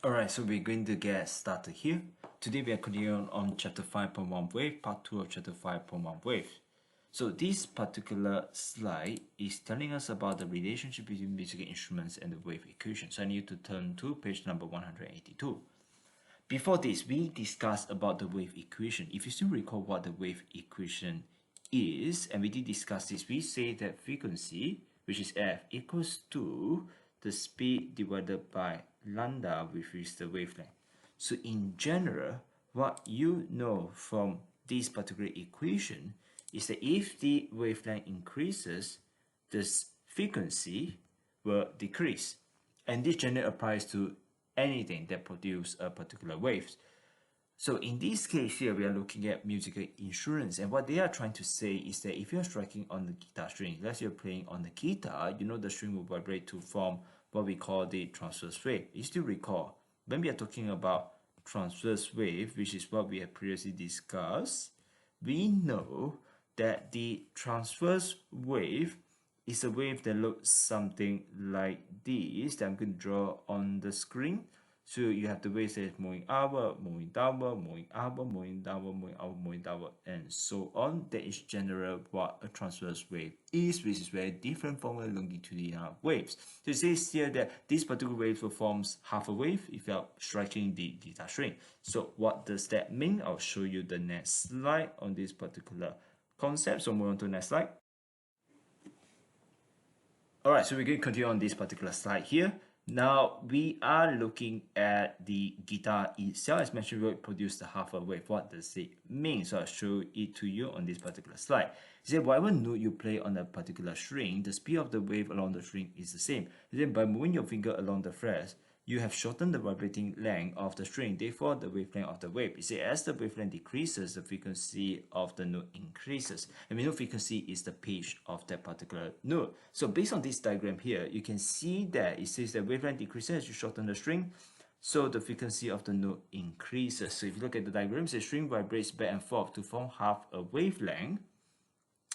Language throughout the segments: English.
Alright, so we're going to get started here. Today we are continuing on chapter 5.1 wave, part 2 of chapter 5.1 wave. So this particular slide is telling us about the relationship between musical instruments and the wave equation. So I need to turn to page number 182. Before this, we discussed about the wave equation. If you still recall what the wave equation is, and we did discuss this, we say that frequency, which is f, equals to the speed divided by lambda, which is the wavelength. So in general, what you know from this particular equation is that if the wavelength increases, the frequency will decrease. And this generally applies to anything that produces a particular wave. So in this case here, we are looking at musical instruments, and what they are trying to say is that if you're striking on the guitar string, let's say you're playing on the guitar, you know the string will vibrate to form what we call the transverse wave. You still recall, when we are talking about transverse wave, which is what we have previously discussed, we know that the transverse wave is a wave that looks something like this that I'm going to draw on the screen. So you have the waves that is moving upward, moving downward, moving upward, moving downward, moving upward, moving downward, and so on. That is generally what a transverse wave is, which is very different from a longitudinal waves. So it says here that this particular wave forms half a wave if you are striking the guitar string. So what does that mean? I'll show you the next slide on this particular concept. So move on to the next slide. Alright, so we're going to continue on this particular slide here. Now we are looking at the guitar itself. As mentioned, we produce the half a wave. What does it mean? So I'll show it to you on this particular slide. It said whatever note you play on a particular string, the speed of the wave along the string is the same. Then by moving your finger along the frets, you have shortened the vibrating length of the string, therefore the wavelength of the wave. It says as the wavelength decreases, the frequency of the note increases. And we know frequency is the pitch of that particular note. So based on this diagram here, you can see that it says that wavelength decreases as you shorten the string, so the frequency of the note increases. So if you look at the diagram, the string vibrates back and forth to form half a wavelength.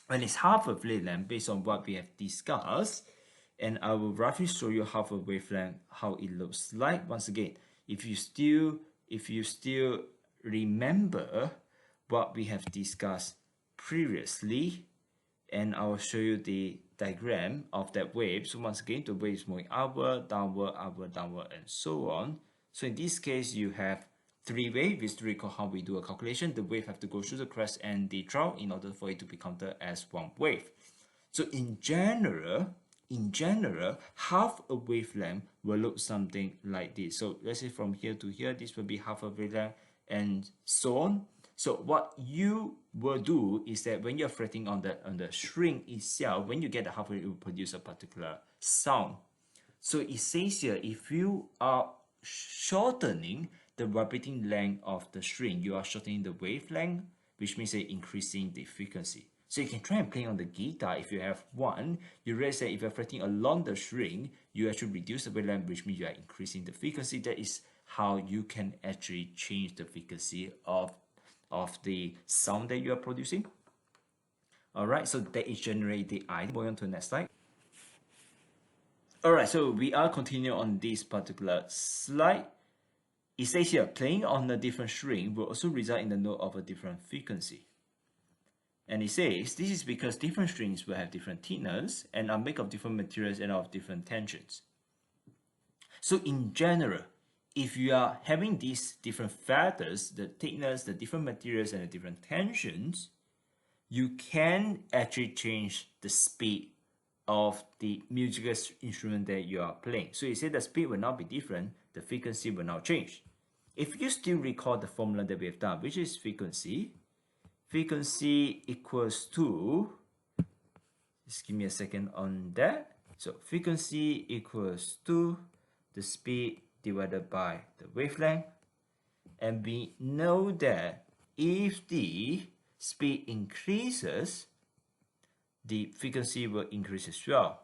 When it's half a wavelength, based on what we have discussed, and I will roughly show you half a wavelength, how it looks like. Once again, if you still remember what we have discussed previously, and I will show you the diagram of that wave. So once again, the wave is moving upward, downward, and so on. So in this case, you have three waves. We still recall how we do a calculation. The wave have to go through the crest and the trough in order for it to be counted as one wave. So in general, half a wavelength will look something like this. So let's say from here to here, this will be half a wavelength, and so on. So what you will do is that when you're fretting on the string itself, when you get the half wave, it will produce a particular sound. So it says here, if you are shortening the vibrating length of the string, you are shortening the wavelength, which means that increasing the frequency. So you can try and play on the guitar. If you have one, you realize that if you're fretting along the string, you actually reduce the wavelength, which means you are increasing the frequency. That is how you can actually change the frequency of the sound that you are producing. Alright, so that is generally the idea. Going on to the next slide. Alright, so we are continuing on this particular slide. It says here, playing on a different string will also result in the note of a different frequency. And it says this is because different strings will have different thickness and are made of different materials and of different tensions. So in general, if you are having these different factors, the thickness, the different materials, and the different tensions, you can actually change the speed of the musical instrument that you are playing. So you say the speed will not be different, the frequency will not change. If you still recall the formula that we have done, which is frequency equals to, just give me a second on that. So frequency equals to the speed divided by the wavelength. And we know that if the speed increases, the frequency will increase as well.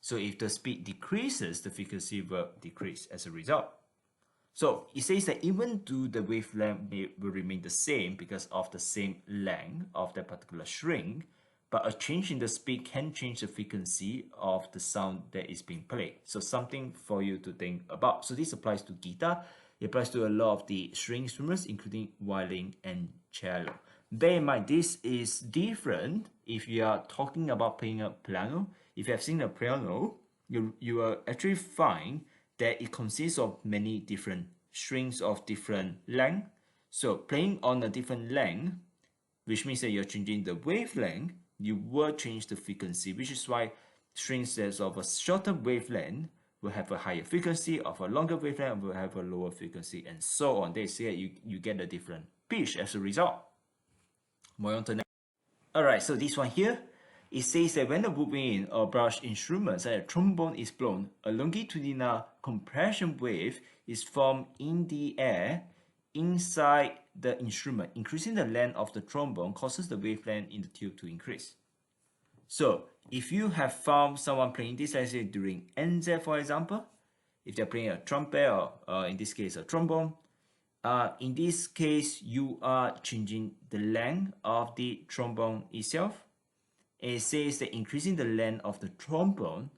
So if the speed decreases, the frequency will decrease as a result. So it says that even though the wavelength will remain the same because of the same length of that particular string, but a change in the speed can change the frequency of the sound that is being played. So something for you to think about. So this applies to guitar. It applies to a lot of the string instruments, including violin and cello. Bear in mind, this is different if you are talking about playing a piano. If you have seen a piano, you will actually find that it consists of many different strings of different length. So playing on a different length, which means that you're changing the wavelength, you will change the frequency, which is why strings that of a shorter wavelength will have a higher frequency, of a longer wavelength will have a lower frequency, and so on. They say you get a different pitch as a result. Moving on to next. Alright, so this one here, it says that when a woodwind or brush instrument such as a trombone is blown, a longitudinal compression wave is formed in the air inside the instrument. Increasing the length of the trombone causes the wavelength in the tube to increase. So if you have found someone playing this, let's say during NZ for example, if they're playing a trumpet or in this case a trombone, in this case you are changing the length of the trombone itself. It says that increasing the length of the trombone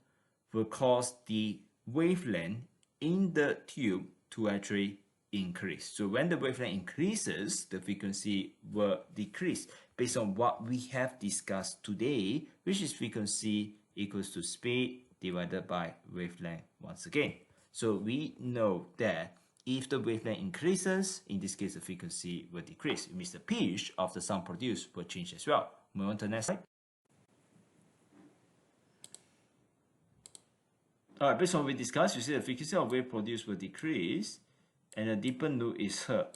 will cause the wavelength in the tube to actually increase. So when the wavelength increases, the frequency will decrease based on what we have discussed today, which is frequency equals to speed divided by wavelength once again. So we know that if the wavelength increases, in this case the frequency will decrease. It means the pitch of the sound produced will change as well. Move on to the next slide. Alright, based on what we discussed, you see the frequency of wave produced will decrease and a deeper note is heard.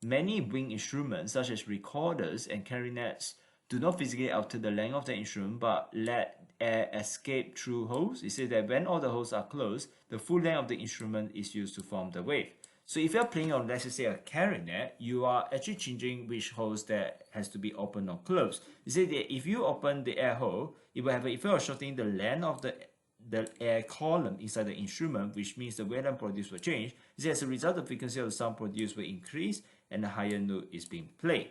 Many wind instruments, such as recorders and clarinets, do not physically alter the length of the instrument but let air escape through holes. It says that when all the holes are closed, the full length of the instrument is used to form the wave. So if you're playing on, let's say, a clarinet, you are actually changing which holes that has to be open or closed. You say that if you open the air hole, it will have an effect of shortening the length of the air column inside the instrument, which means the wavelength produced will change. As a result, the frequency of the sound produced will increase and a higher note is being played.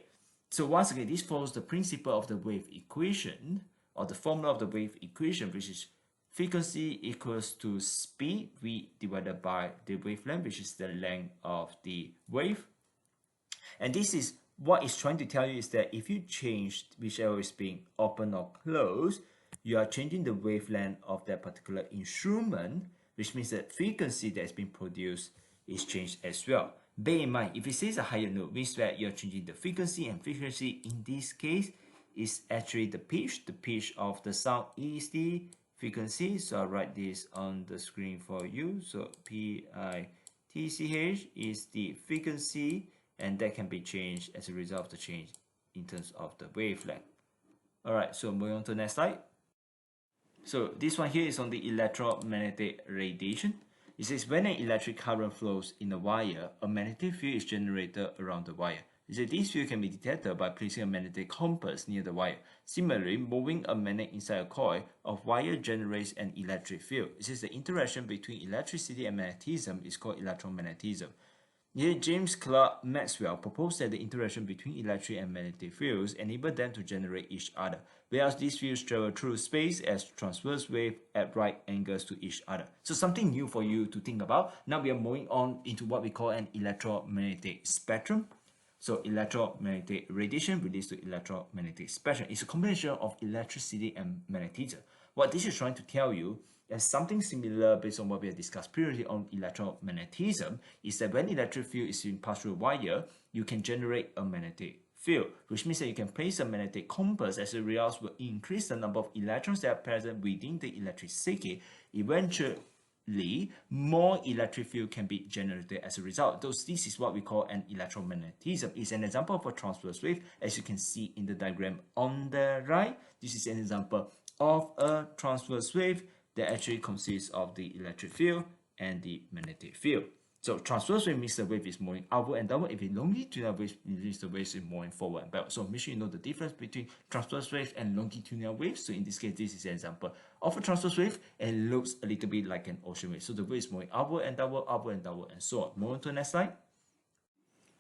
So once again, this follows the principle of the wave equation, or the formula of the wave equation, which is frequency equals to speed v divided by the wavelength, which is the length of the wave. And this is what it's trying to tell you, is that if you change whichever is being open or closed, you are changing the wavelength of that particular instrument, which means that frequency that is being produced is changed as well. Bear in mind, if it says a higher note, means that you're changing the frequency, and frequency in this case is actually the pitch. The pitch of the sound is the frequency. So I'll write this on the screen for you. So PITCH is the frequency, and that can be changed as a result of the change in terms of the wavelength. Alright, so moving on to the next slide. So this one here is on the electromagnetic radiation. It says when an electric current flows in a wire, a magnetic field is generated around the wire. It says this field can be detected by placing a magnetic compass near the wire. Similarly, moving a magnet inside a coil of wire generates an electric field. It says the interaction between electricity and magnetism is called electromagnetism. Here, James Clerk Maxwell proposed that the interaction between electric and magnetic fields enable them to generate each other, whereas these fields travel through space as transverse waves at right angles to each other. So something new for you to think about. Now we are moving on into what we call an electromagnetic spectrum. So electromagnetic radiation relates to electromagnetic spectrum. It's a combination of electricity and magnetism. What this is trying to tell you is something similar based on what we have discussed previously on electromagnetism, is that when electric field is being passed through a wire, you can generate a magnetic field, which means that you can place a magnetic compass. As a result, will increase the number of electrons that are present within the electric circuit. Eventually, more electric field can be generated as a result. This is what we call an electromagnetism. It's an example of a transverse wave, as you can see in the diagram on the right. This is an example of a transverse wave that actually consists of the electric field and the magnetic field. So transverse wave means the wave is moving outward and downward. If it longitudinal wave means the wave is moving forward and backward. So make sure you know the difference between transverse wave and longitudinal waves. So in this case, this is an example of a transverse wave, and it looks a little bit like an ocean wave. So the wave is moving upward and downward, and so on. Move on to the next slide.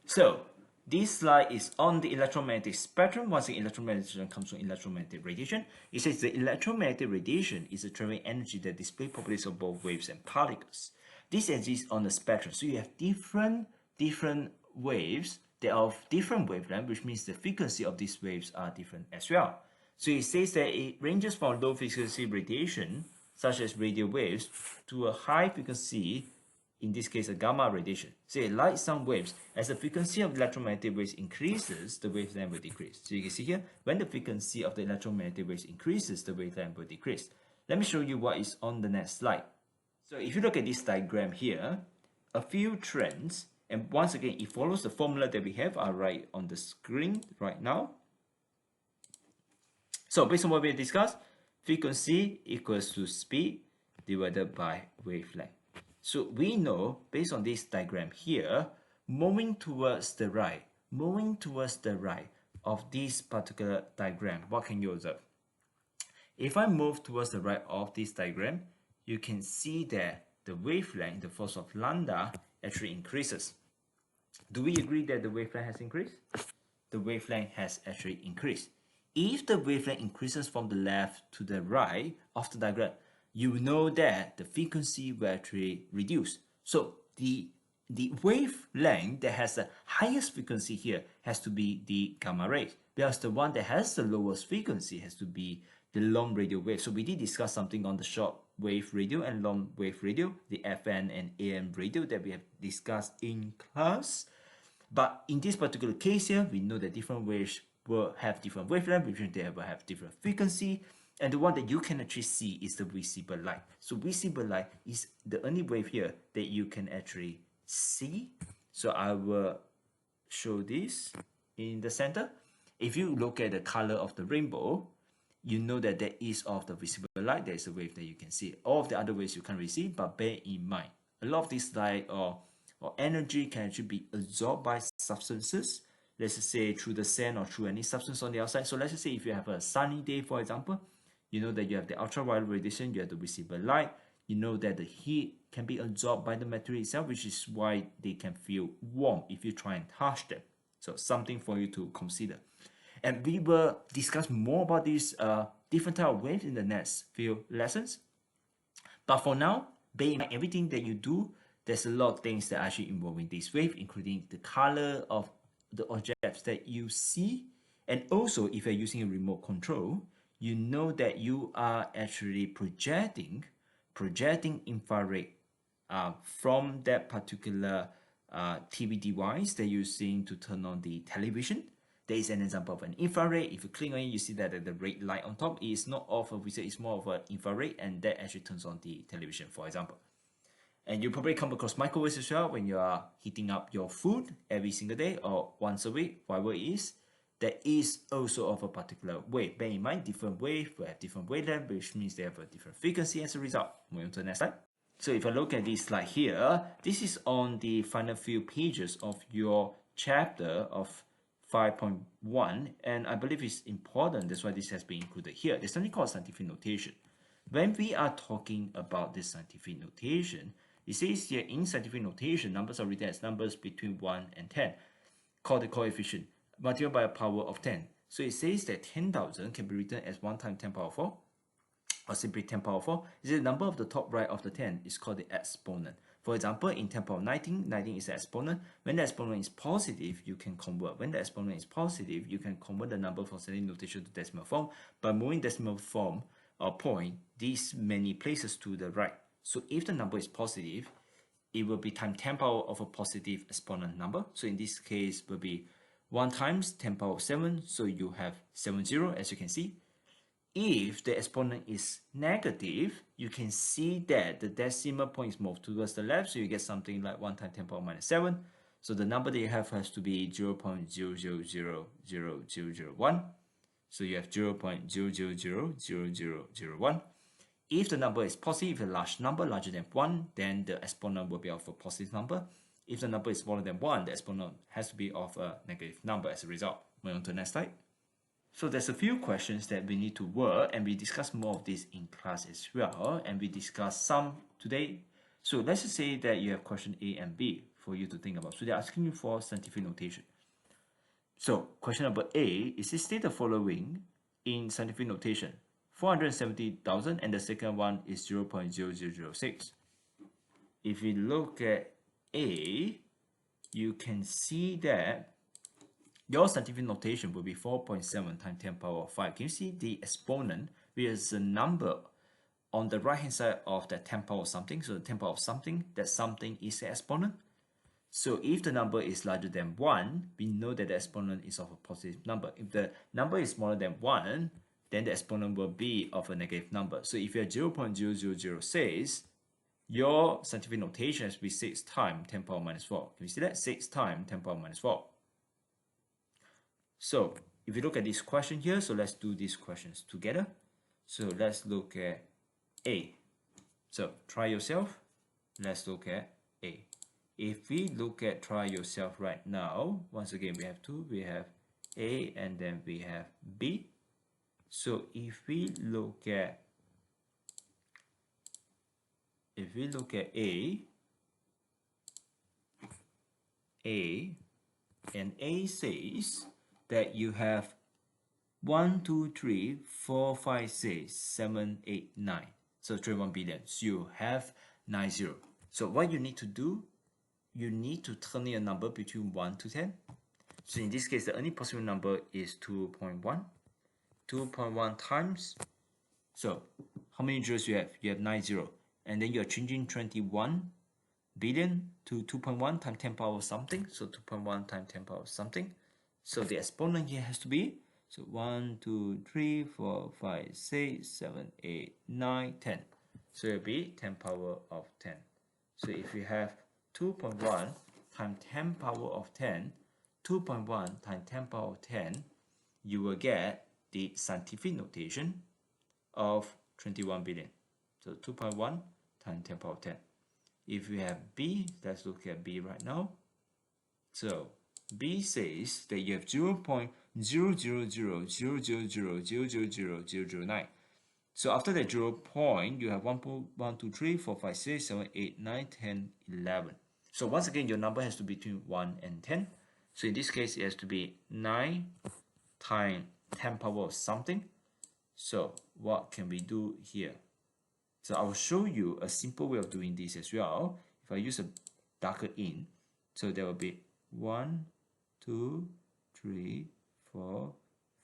So This slide is on the electromagnetic spectrum. Once the electromagnetic spectrum comes from electromagnetic radiation, it says the electromagnetic radiation is a traveling energy that displays properties of both waves and particles. This exists on the spectrum. So you have different waves. They are of different wavelength, which means the frequency of these waves are different as well. So it says that it ranges from low frequency radiation, such as radio waves, to a high frequency, in this case a gamma radiation. Say light sound waves. As the frequency of electromagnetic waves increases, the wavelength will decrease. So you can see here, when the frequency of the electromagnetic waves increases, the wavelength will decrease. Let me show you what is on the next slide. So if you look at this diagram here, a few trends, and once again it follows the formula that we have are right on the screen right now. So based on what we discussed, frequency equals to speed divided by wavelength. So we know, based on this diagram here, moving towards the right of this particular diagram, what can you observe? If I move towards the right of this diagram, you can see that the wavelength, the force of lambda, actually increases. Do we agree that the wavelength has increased? The wavelength has actually increased. If the wavelength increases from the left to the right of the diagram, you know that the frequency will actually reduce. So the wavelength that has the highest frequency here has to be the gamma rays, whereas the one that has the lowest frequency has to be the long radio wave. So we did discuss something on the short wave radio and long wave radio, the FM and AM radio that we have discussed in class. But in this particular case here, we know that different waves will have different wavelength, which means they will have different frequency. And the one that you can actually see is the visible light. So visible light is the only wave here that you can actually see. So I will show this in the center. If you look at the color of the rainbow, you know that there is of the visible light, there is a wave that you can see. All of the other waves you can't really see, but bear in mind, a lot of this light or energy can actually be absorbed by substances. Let's just say through the sand or through any substance on the outside. So let's just say if you have a sunny day, for example, you know that you have the ultraviolet radiation, you have the visible light, you know that the heat can be absorbed by the material itself, which is why they can feel warm if you try and touch them. So something for you to consider. And we will discuss more about these different type of waves in the next few lessons. But for now, bear in mind everything that you do, there's a lot of things that are actually involving this wave, including the color of the objects that you see. And also, if you're using a remote control, you know that you are actually projecting infrared from that particular TV device that you're using to turn on the television. There is an example of an infrared. If you click on it, you see that the red light on top is not of a wizard, it's more of an infrared, and that actually turns on the television, for example. And you probably come across microwaves as well when you are heating up your food every single day or once a week, whatever it is. That is also of a particular wave. Bear in mind, different waves will have different wavelength, which means they have a different frequency as a result. Moving on to the next slide. So if I look at this slide here, this is on the final few pages of your chapter of 5.1, and I believe it's important, that's why this has been included here. There's something called scientific notation. When we are talking about this scientific notation, it says here in scientific notation, numbers are written as numbers between 1 and 10, called the coefficient, multiplied by a power of 10. So it says that 10,000 can be written as 1 times 10 power 4, or simply 10 power 4. The number of the top right of the 10 is called the exponent. For example, in 10 power 19, 19 is the exponent. When the exponent is positive, you can convert. When the exponent is positive, you can convert the number from scientific notation to decimal form. By moving decimal form or point these many places to the right. So if the number is positive, it will be times 10 power of a positive exponent number. So in this case, will be 1 times 10 power 7. So you have 70, as you can see. If the exponent is negative, you can see that the decimal point is moved towards the left, so you get something like 1 times 10 power minus 7. So the number that you have has to be 0.0000001. So you have 0.0000001. If the number is positive, a large number larger than 1, then the exponent will be of a positive number. If the number is smaller than 1, the exponent has to be of a negative number as a result. Moving on to the next slide. So there's a few questions that we need to work, and we discuss more of this in class as well, and we discuss some today. So let's just say that you have question A and B for you to think about. So they're asking you for scientific notation. So question number A is state the following in scientific notation. 470,000 and the second one is 0.0006. If we look at A, you can see that your scientific notation will be 4.7 times 10 power of 5. Can you see the exponent, which is the number on the right hand side of the 10 power of something? So the 10 power of something, that something is the exponent. So if the number is larger than 1, we know that the exponent is of a positive number. If the number is smaller than 1, then the exponent will be of a negative number. So if you have 0.0006, your scientific notation has to be 6 times 10 power minus 4. Can you see that? 6 times 10 power minus 4. So if you look at this question here, so let's do these questions together. So let's look at A. So try yourself. Let's look at A. If we look at try yourself right now, once again we have two. We have A and then we have B. So if we look at A and A says that you have 1, 2, 3, 4, 5, 6, 7, 8, 9. So 31 billion. So you have 90. So what you need to do, you need to turn in a number between 1 to 10. So in this case, the only possible number is 2.1. 2.1 times. So how many zeros you have? You have 90. And then you're changing 21 billion to 2.1 times 10 power something. So 2.1 times 10 power something. So the exponent here has to be, so 1, 2, 3, 4, 5, 6, 7, 8, 9, 10. So it will be 10 power of 10. So if you have 2.1 times 10 power of 10, 2.1 times 10 power of 10, you will get the scientific notation of 21 billion. So 2.1 times 10 power of 10. If we have B, let's look at B right now. So B says that you have 0.00000000009. So after that 0 point, you have 1, 2, 3, 4, 5, 6, 7, 8, 9, 10, 11. So once again, your number has to be between 1 and 10. So in this case, it has to be 9 times 10 power of something. So what can we do here? So I will show you a simple way of doing this as well. If I use a darker ink, so there will be 1, 2, 3, 4,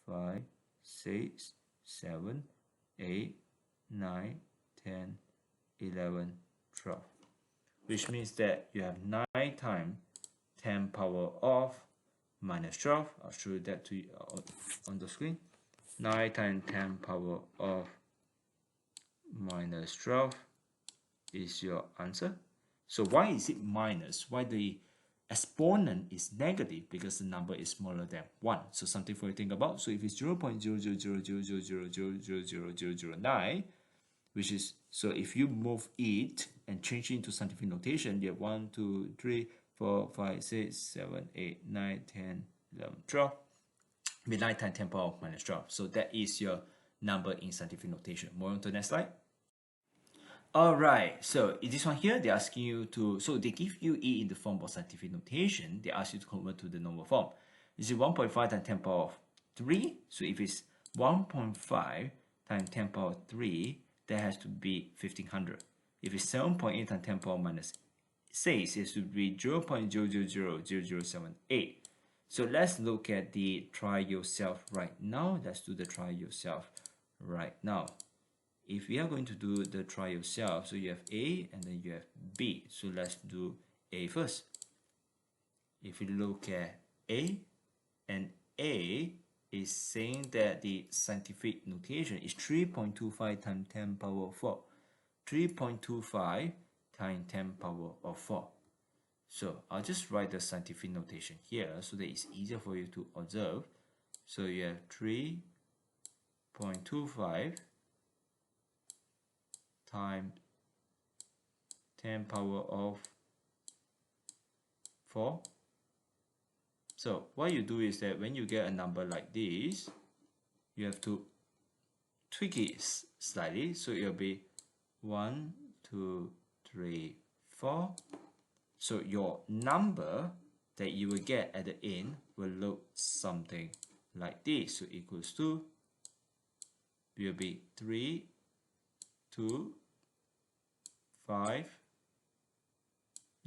5, 6, 7, 8, 9, 10, 11, 12. Which means that you have 9 times 10 power of minus 12. I'll show you that to you on the screen. 9 times 10 power of minus 12 is your answer. So why is it minus? Why the exponent is negative? Because the number is smaller than 1. So something for you to think about. So if it's 0.00000000009, which is, so if you move it and change it into scientific notation, you have 1, 2, 3, 4, 5, 6, 7, 8, 9, 10, 11, 12. With 9 times 10 power of minus 12. So that is your number in scientific notation. More on to the next slide. Alright, so in this one here, they're asking you to, so they give you E in the form of scientific notation. They ask you to convert to the normal form. Is it 1.5 times 10 power of 3? So if it's 1.5 times 10 power of 3, that has to be 1500. If it's 7.8 times 10 power minus 6, it should be 0.0000078. So let's look at the try yourself right now. Let's do the try yourself right now. If we are going to do the try yourself, so you have A and then you have B. So let's do A first. If we look at A, and A is saying that the scientific notation is 3.25 times 10 power of 4. 3.25 times 10 power of 4. So I'll just write the scientific notation here so that it's easier for you to observe. So you have 3.25 times 10 power of 4. So what you do is that when you get a number like this, you have to tweak it slightly. So it'll be 1, 2, 3, 4. So your number that you will get at the end will look something like this. So equals to will be 3, 2, 5,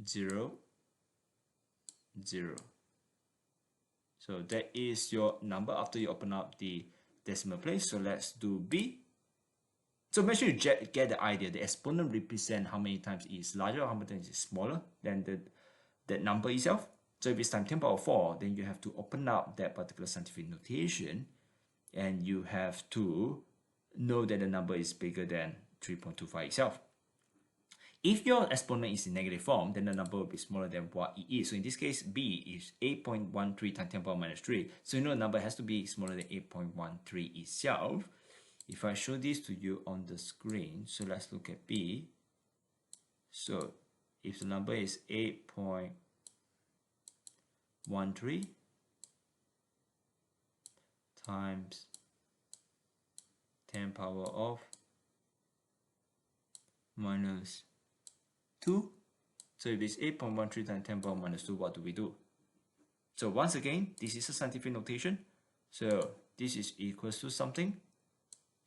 0, 0. So that is your number after you open up the decimal place. So let's do B. So make sure you get the idea. The exponent represents how many times it is larger or how many times it is smaller than that number itself. So if it's times 10 power 4, then you have to open up that particular scientific notation, and you have to know that the number is bigger than 3.25 itself. If your exponent is in negative form, then the number will be smaller than what it is. So in this case, B is 8.13 times 10 power minus 3. So you know the number has to be smaller than 8.13 itself. If I show this to you on the screen, so let's look at B. So if the number is 8.13 times 10 power of minus 2. So if it's 8.13 times 10 power minus 2, what do we do? So once again, this is a scientific notation. So this is equals to something.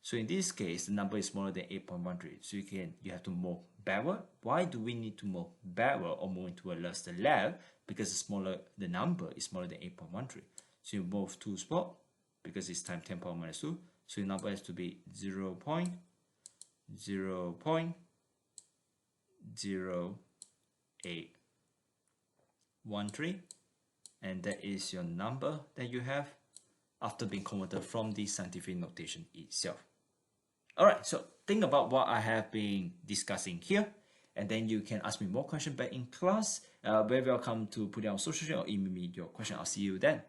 So in this case, the number is smaller than 8.13. So you have to move backward. Why do we need to move backward or move towards the left? Because the number is smaller than 8.13. So you move 2 spots because it's times 10 power minus 2. So your number has to be 0.0813, and that is your number that you have after being converted from the scientific notation itself. Alright, so think about what I have been discussing here, and then you can ask me more questions back in class. Very welcome to put it on social media or email me your question. I'll see you then.